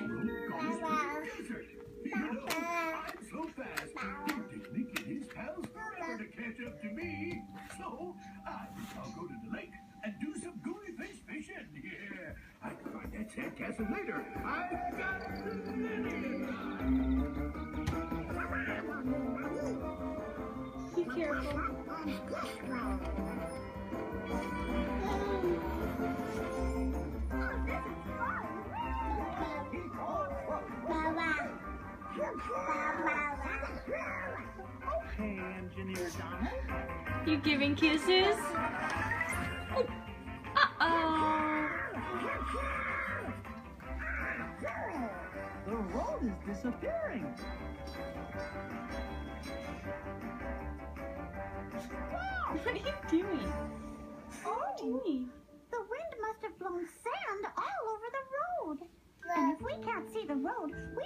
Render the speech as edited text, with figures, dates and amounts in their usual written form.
Road goes to the desert. I'm so fast, Picnic and his pals forever to catch up to me. So, I think I'll go to the lake and do some gooey fish fishing. Yeah, I can find that sandcastle later. I've got plenty of time. Be careful. Okay, Engineer Donald. You giving kisses? Uh-oh. The road is disappearing. What are you doing? What are you doing? The wind must have blown sand all over the road. And if we can't see the road, we